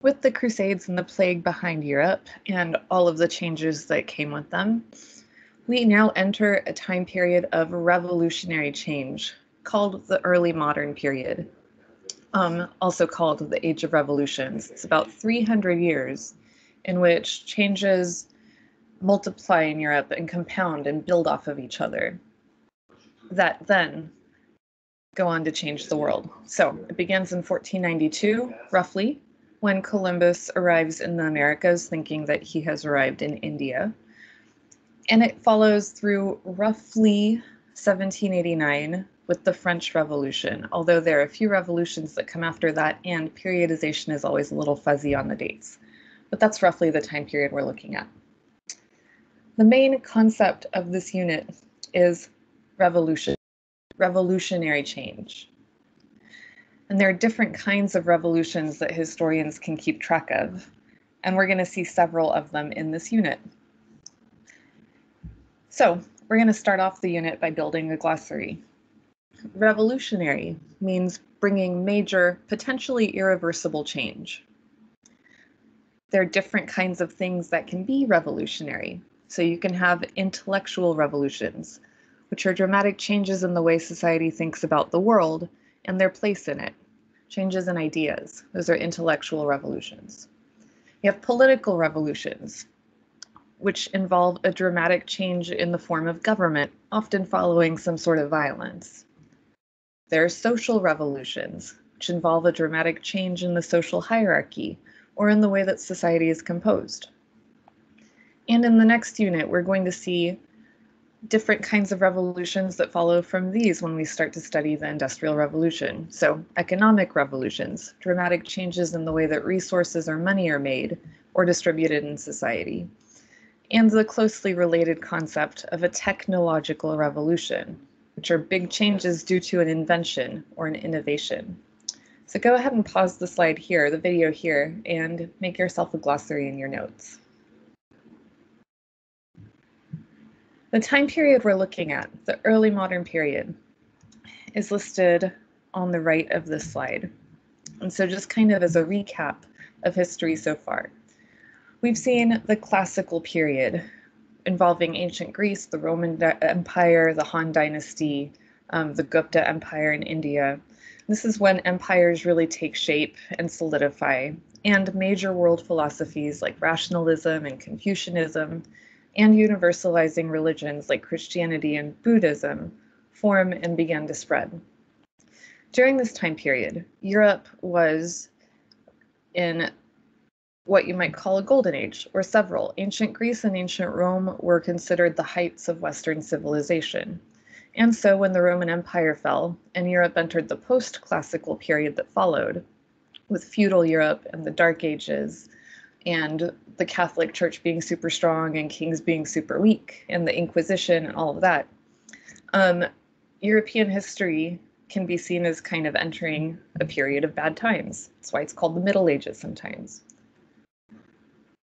With the Crusades and the plague behind Europe and all of the changes that came with them, we now enter a time period of revolutionary change called the early modern period, also called the Age of Revolutions. It's about 300 years in which changes multiply in Europe and compound and build off of each other that then go on to change the world. So it begins in 1492, roughly, when Columbus arrives in the Americas thinking that he has arrived in India. And it follows through roughly 1789 with the French Revolution, although there are a few revolutions that come after that, and periodization is always a little fuzzy on the dates. But that's roughly the time period we're looking at. The main concept of this unit is revolutionary change. And there are different kinds of revolutions that historians can keep track of, and we're going to see several of them in this unit. So we're going to start off the unit by building a glossary. Revolutionary means bringing major, potentially irreversible change. There are different kinds of things that can be revolutionary. So you can have intellectual revolutions, which are dramatic changes in the way society thinks about the world and their place in it. Changes in ideas. Those are intellectual revolutions. You have political revolutions, which involve a dramatic change in the form of government, often following some sort of violence. There are social revolutions, which involve a dramatic change in the social hierarchy or in the way that society is composed. And in the next unit, we're going to see different kinds of revolutions that follow from these when we start to study the Industrial Revolution. So economic revolutions, dramatic changes in the way that resources or money are made or distributed in society. And the closely related concept of a technological revolution, which are big changes due to an invention or an innovation. So go ahead and pause the slide here, the video here, and make yourself a glossary in your notes. The time period we're looking at, the early modern period, is listed on the right of this slide. And so just kind of as a recap of history so far, we've seen the classical period involving ancient Greece, the Roman Empire, the Han Dynasty, the Gupta Empire in India. This is when empires really take shape and solidify, and major world philosophies like rationalism and Confucianism and universalizing religions like Christianity and Buddhism form and began to spread. During this time period, Europe was in what you might call a golden age, or several. Ancient Greece and ancient Rome were considered the heights of Western civilization. And so when the Roman Empire fell and Europe entered the post-classical period that followed, with feudal Europe and the Dark Ages, and the Catholic Church being super strong and kings being super weak, and the Inquisition and all of that, European history can be seen as kind of entering a period of bad times. That's why it's called the Middle Ages sometimes.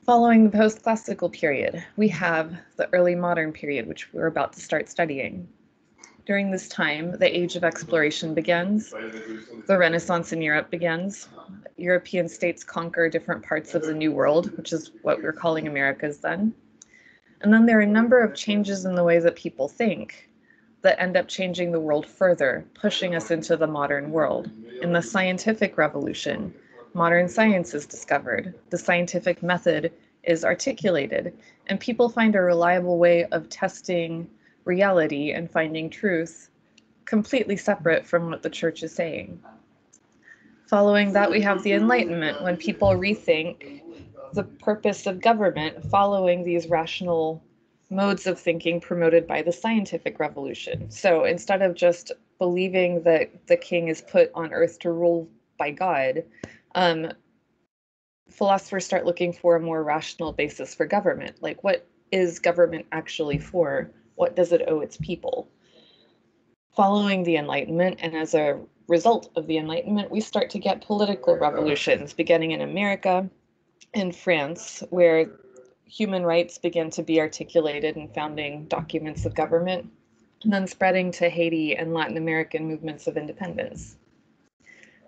Following the post-classical period, we have the early modern period, which we're about to start studying. During this time, the age of exploration begins, the Renaissance in Europe begins, European states conquer different parts of the New World, which is what we're calling Americas then. And then there are a number of changes in the way that people think that end up changing the world further, pushing us into the modern world. In the scientific revolution, modern science is discovered, the scientific method is articulated, and people find a reliable way of testing reality and finding truth completely separate from what the church is saying. Following that, we have the Enlightenment, when people rethink the purpose of government following these rational modes of thinking promoted by the scientific revolution. So instead of just believing that the king is put on earth to rule by God, philosophers start looking for a more rational basis for government. Like, what is government actually for? What does it owe its people? Following the Enlightenment, and as a result of the Enlightenment, we start to get political revolutions, beginning in America and France, where human rights begin to be articulated in founding documents of government. and then spreading to Haiti and Latin American movements of independence.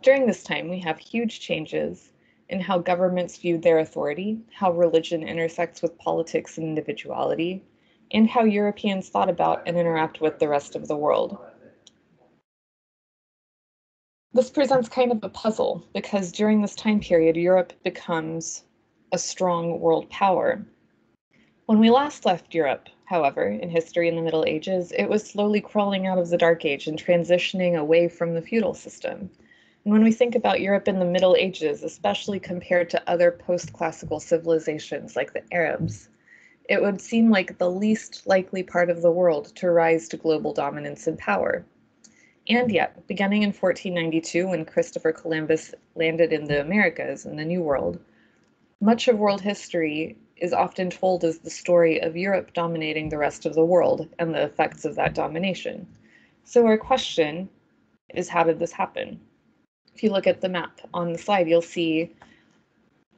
During this time, we have huge changes in how governments viewed their authority, how religion intersects with politics and individuality, and how Europeans thought about and interact with the rest of the world. This presents kind of a puzzle because during this time period, Europe becomes a strong world power. When we last left Europe, however, in history in the Middle Ages, it was slowly crawling out of the Dark Age and transitioning away from the feudal system. And when we think about Europe in the Middle Ages, especially compared to other post-classical civilizations like the Arabs, it would seem like the least likely part of the world to rise to global dominance and power. And yet, beginning in 1492, when Christopher Columbus landed in the Americas in the New World, much of world history is often told as the story of Europe dominating the rest of the world and the effects of that domination. So our question is, how did this happen? If you look at the map on the slide, you'll see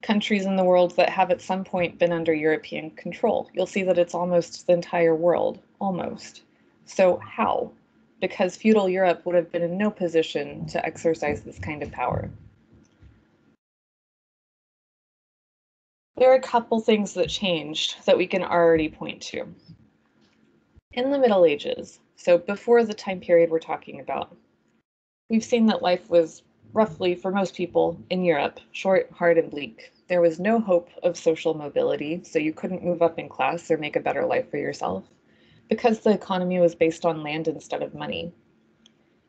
countries in the world that have at some point been under European control. You'll see that it's almost the entire world, almost. So how? Because feudal Europe would have been in no position to exercise this kind of power. There are a couple things that changed that we can already point to. In the Middle Ages, so before the time period we're talking about, we've seen that life was roughly, for most people in Europe, short, hard, and bleak. There was no hope of social mobility, so you couldn't move up in class or make a better life for yourself, because the economy was based on land instead of money.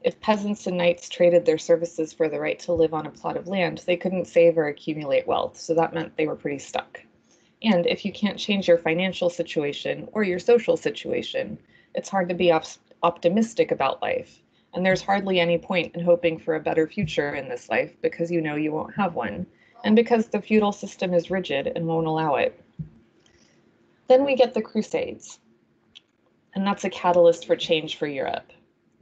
If peasants and knights traded their services for the right to live on a plot of land, they couldn't save or accumulate wealth, so that meant they were pretty stuck. And if you can't change your financial situation or your social situation, it's hard to be optimistic about life. And there's hardly any point in hoping for a better future in this life because you know you won't have one, and because the feudal system is rigid and won't allow it. Then we get the Crusades, and that's a catalyst for change for Europe.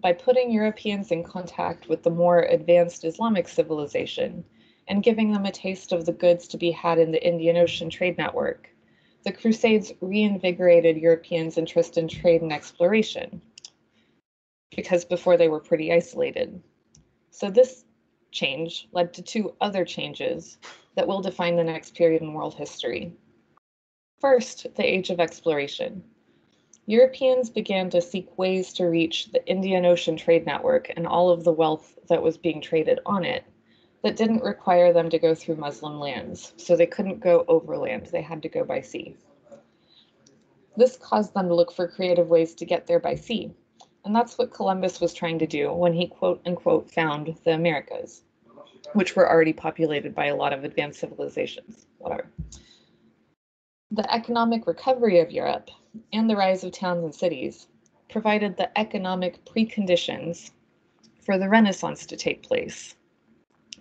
By putting Europeans in contact with the more advanced Islamic civilization and giving them a taste of the goods to be had in the Indian Ocean trade network, the Crusades reinvigorated Europeans' interest in trade and exploration, because before they were pretty isolated. So this change led to two other changes that will define the next period in world history. First, the Age of Exploration. Europeans began to seek ways to reach the Indian Ocean trade network and all of the wealth that was being traded on it that didn't require them to go through Muslim lands, so they couldn't go overland, they had to go by sea. This caused them to look for creative ways to get there by sea, and that's what Columbus was trying to do when he quote-unquote found the Americas, which were already populated by a lot of advanced civilizations, whatever. The economic recovery of Europe and the rise of towns and cities provided the economic preconditions for the Renaissance to take place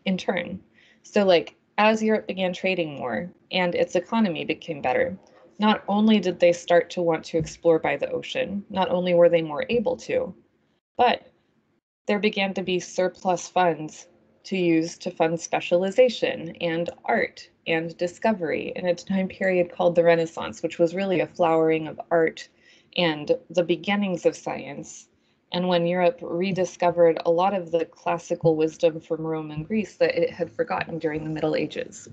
in turn. So as Europe began trading more and its economy became better, not only did they start to want to explore by the ocean, not only were they more able to, but there began to be surplus funds to use to fund specialization and art and discovery in a time period called the Renaissance, which was really a flowering of art and the beginnings of science, and when Europe rediscovered a lot of the classical wisdom from Rome and Greece that it had forgotten during the Middle Ages.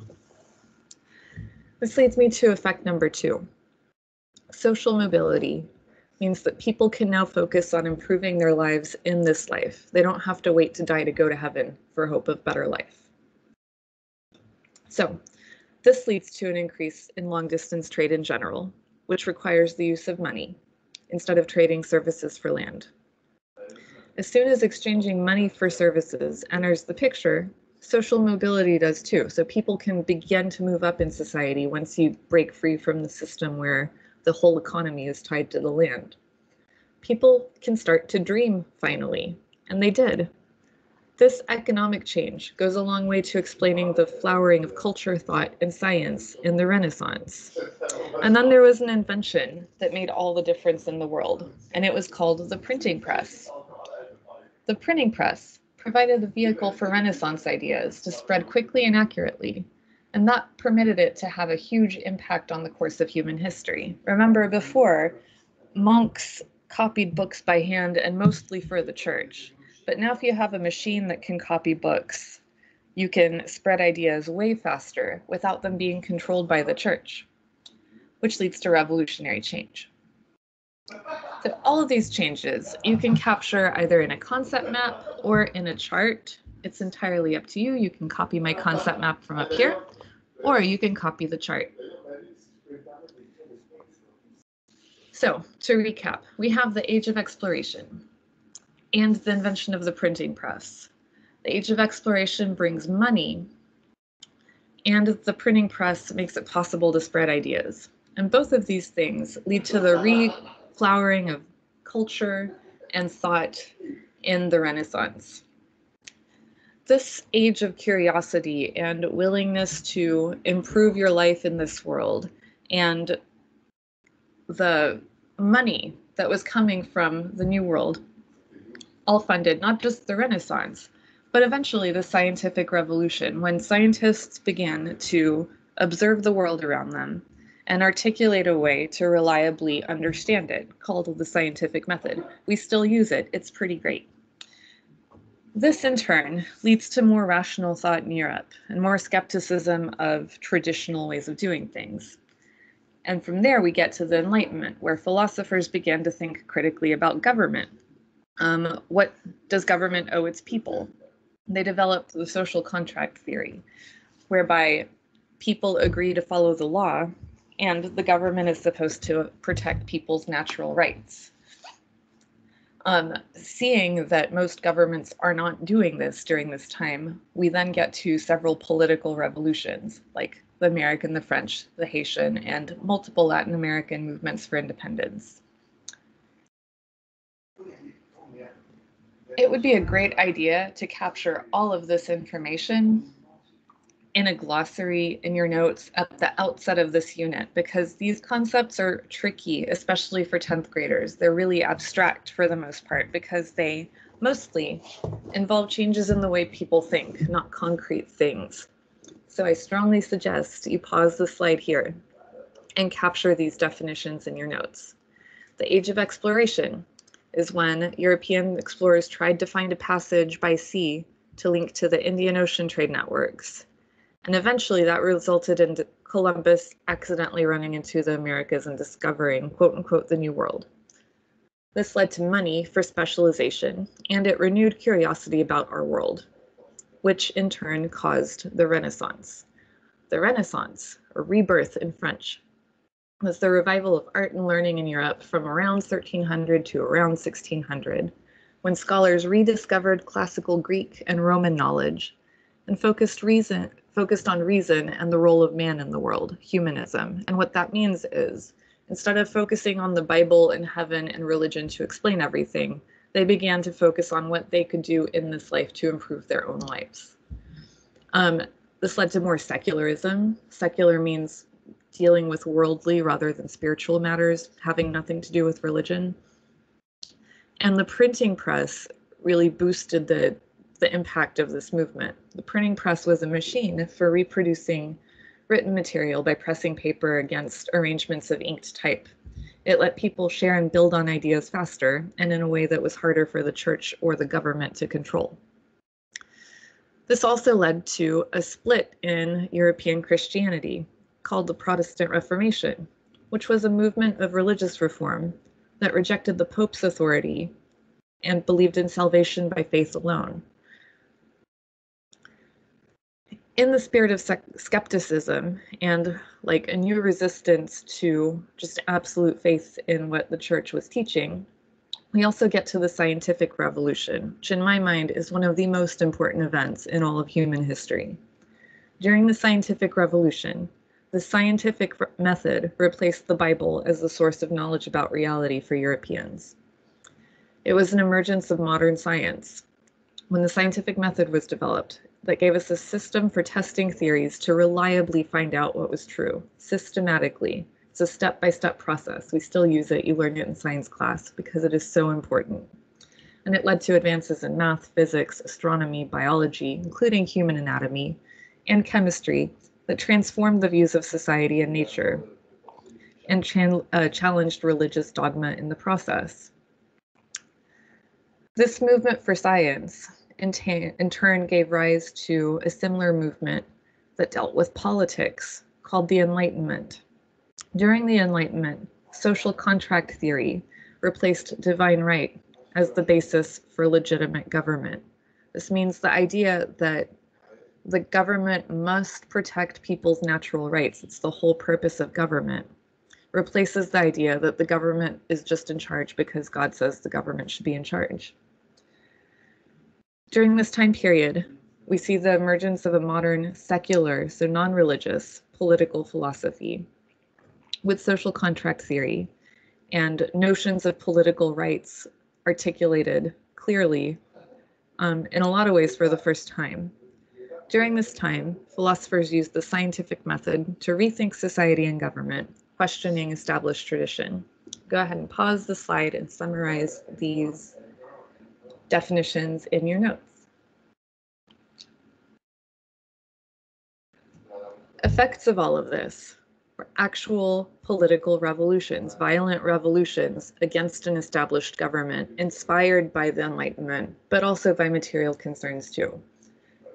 This leads me to effect number 2. Social mobility means that people can now focus on improving their lives in this life. They don't have to wait to die to go to heaven for hope of better life. So this leads to an increase in long-distance trade in general, which requires the use of money instead of trading services for land. As soon as exchanging money for services enters the picture, social mobility does too. So people can begin to move up in society once you break free from the system where the whole economy is tied to the land. People can start to dream finally, and they did. This economic change goes a long way to explaining the flowering of culture, thought, and science in the Renaissance. And then there was an invention that made all the difference in the world, and it was called the printing press. The printing press provided a vehicle for Renaissance ideas to spread quickly and accurately, and that permitted it to have a huge impact on the course of human history. Remember, before, monks copied books by hand and mostly for the church. But now if you have a machine that can copy books, you can spread ideas way faster without them being controlled by the church, which leads to revolutionary change. So all of these changes you can capture either in a concept map or in a chart. It's entirely up to you. You can copy my concept map from up here, or you can copy the chart. So to recap, we have the Age of Exploration and the invention of the printing press. The Age of Exploration brings money, and the printing press makes it possible to spread ideas. And both of these things lead to the reflowering of culture and thought in the Renaissance. This age of curiosity and willingness to improve your life in this world, and the money that was coming from the New World, all funded not just the Renaissance, but eventually the scientific revolution, when scientists began to observe the world around them and articulate a way to reliably understand it, called the scientific method. We still use it. It's pretty great. This, in turn, leads to more rational thought in Europe and more skepticism of traditional ways of doing things. And from there, we get to the Enlightenment, where philosophers began to think critically about government. What does government owe its people? They developed the social contract theory, whereby people agree to follow the law, and the government is supposed to protect people's natural rights. Seeing that most governments are not doing this during this time, we then get to several political revolutions, like the American, the French, the Haitian, and multiple Latin American movements for independence. It would be a great idea to capture all of this information in a glossary in your notes at the outset of this unit, because these concepts are tricky, especially for 10th graders. They're really abstract for the most part because they mostly involve changes in the way people think, not concrete things. So I strongly suggest you pause the slide here and capture these definitions in your notes. The Age of Exploration is when European explorers tried to find a passage by sea to link to the Indian Ocean trade networks. And eventually that resulted in Columbus accidentally running into the Americas and discovering, quote unquote, the New World. This led to money for specialization, and it renewed curiosity about our world, which in turn caused the Renaissance. The Renaissance, or rebirth in French, was the revival of art and learning in Europe from around 1300 to around 1600, when scholars rediscovered classical Greek and Roman knowledge and focused on reason and the role of man in the world, humanism. And what that means is, instead of focusing on the Bible and heaven and religion to explain everything, they began to focus on what they could do in this life to improve their own lives. This led to more secularism. Secular means dealing with worldly rather than spiritual matters, having nothing to do with religion. And the printing press really boosted the impact of this movement. The printing press was a machine for reproducing written material by pressing paper against arrangements of inked type. It let people share and build on ideas faster and in a way that was harder for the church or the government to control. This also led to a split in European Christianity called the Protestant Reformation, which was a movement of religious reform that rejected the Pope's authority and believed in salvation by faith alone. In the spirit of skepticism and like a new resistance to just absolute faith in what the church was teaching, we also get to the scientific revolution, which in my mind is one of the most important events in all of human history. During the scientific revolution, the scientific method replaced the Bible as the source of knowledge about reality for Europeans. It was an emergence of modern science when the scientific method was developed that gave us a system for testing theories to reliably find out what was true, systematically. It's a step-by-step process. We still use it. You learn it in science class because it is so important. And it led to advances in math, physics, astronomy, biology, including human anatomy, and chemistry that transformed the views of society and nature and challenged religious dogma in the process. This movement for science in turn gave rise to a similar movement that dealt with politics called the Enlightenment. During the Enlightenment, social contract theory replaced divine right as the basis for legitimate government. This means the idea that the government must protect people's natural rights. It's the whole purpose of government. Replaces the idea that the government is just in charge because God says the government should be in charge. During this time period, we see the emergence of a modern secular, so non-religious, political philosophy with social contract theory and notions of political rights articulated clearly in a lot of ways for the first time. During this time, philosophers used the scientific method to rethink society and government, questioning established tradition. Go ahead and pause the slide and summarize these definitions in your notes. Effects of all of this were actual political revolutions, violent revolutions against an established government, inspired by the Enlightenment, but also by material concerns too.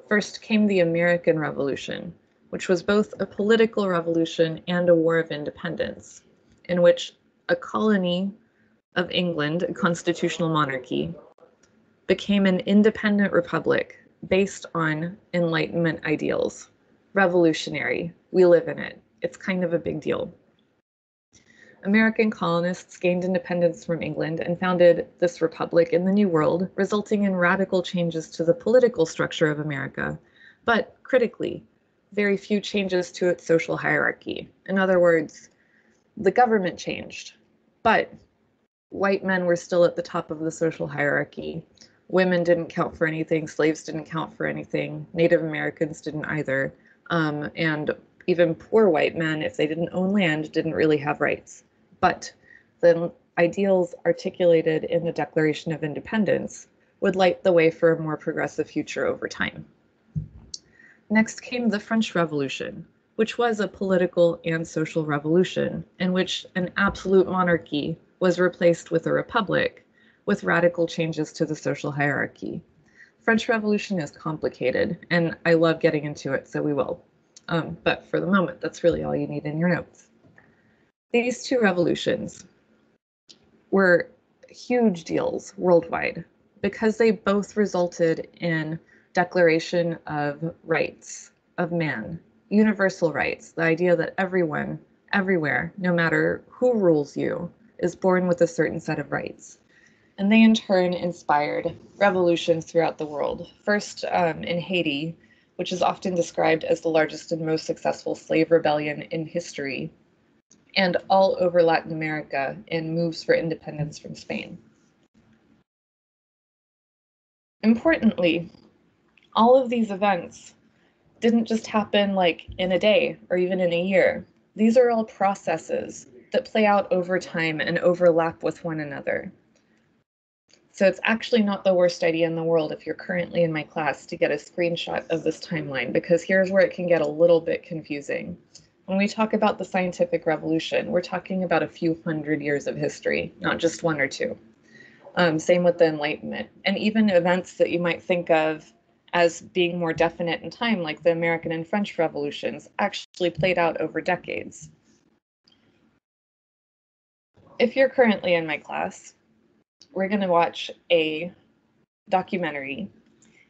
First came the American Revolution, which was both a political revolution and a war of independence, in which a colony of England, a constitutional monarchy, became an independent republic based on Enlightenment ideals. Revolutionary. We live in it. It's kind of a big deal. American colonists gained independence from England and founded this republic in the New World, resulting in radical changes to the political structure of America, but critically, very few changes to its social hierarchy. In other words, the government changed, but white men were still at the top of the social hierarchy. Women didn't count for anything, slaves didn't count for anything, Native Americans didn't either, and even poor white men, if they didn't own land, didn't really have rights. But the ideals articulated in the Declaration of Independence would light the way for a more progressive future over time. Next came the French Revolution, which was a political and social revolution in which an absolute monarchy was replaced with a republic, with radical changes to the social hierarchy. French Revolution is complicated, and I love getting into it, so we will. But for the moment, that's really all you need in your notes. These two revolutions were huge deals worldwide because they both resulted in declaration of rights of man, universal rights, the idea that everyone, everywhere, no matter who rules you, is born with a certain set of rights. And they in turn inspired revolutions throughout the world. First in Haiti, which is often described as the largest and most successful slave rebellion in history, and all over Latin America in moves for independence from Spain. Importantly, all of these events didn't just happen like in a day or even in a year. These are all processes that play out over time and overlap with one another. So it's actually not the worst idea in the world if you're currently in my class to get a screenshot of this timeline, because here's where it can get a little bit confusing. When we talk about the scientific revolution, we're talking about a few hundred years of history, not just one or two. Same with the Enlightenment. And even events that you might think of as being more definite in time, like the American and French revolutions, actually played out over decades. If you're currently in my class, we're going to watch a documentary.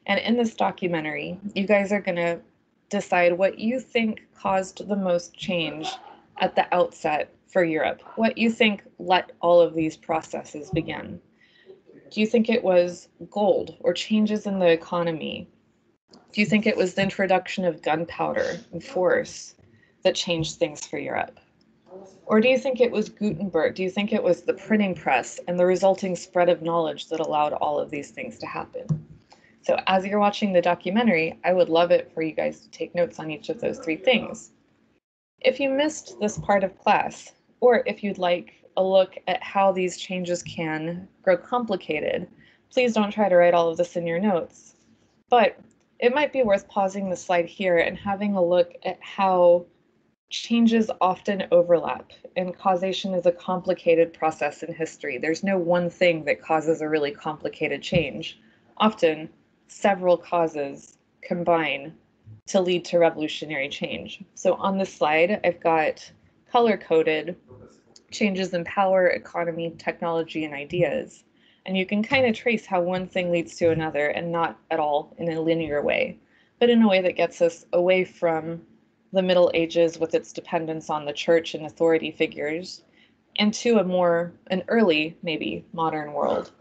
And in this documentary, you guys are going to decide what you think caused the most change at the outset for Europe, what you think let all of these processes begin. Do you think it was gold or changes in the economy? Do you think it was the introduction of gunpowder and force that changed things for Europe? Or do you think it was Gutenberg? Do you think it was the printing press and the resulting spread of knowledge that allowed all of these things to happen? So as you're watching the documentary, I would love it for you guys to take notes on each of those three things. If you missed this part of class, or if you'd like a look at how these changes can grow complicated, please don't try to write all of this in your notes. But it might be worth pausing the slide here and having a look at how Changes often overlap, and causation is a complicated process in history. There's no one thing that causes a really complicated change. Often, several causes combine to lead to revolutionary change. So on this slide, I've got color-coded changes in power, economy, technology, and ideas. And you can kind of trace how one thing leads to another, and not at all in a linear way, but in a way that gets us away from the Middle Ages with its dependence on the church and authority figures, and to an early, maybe, modern world.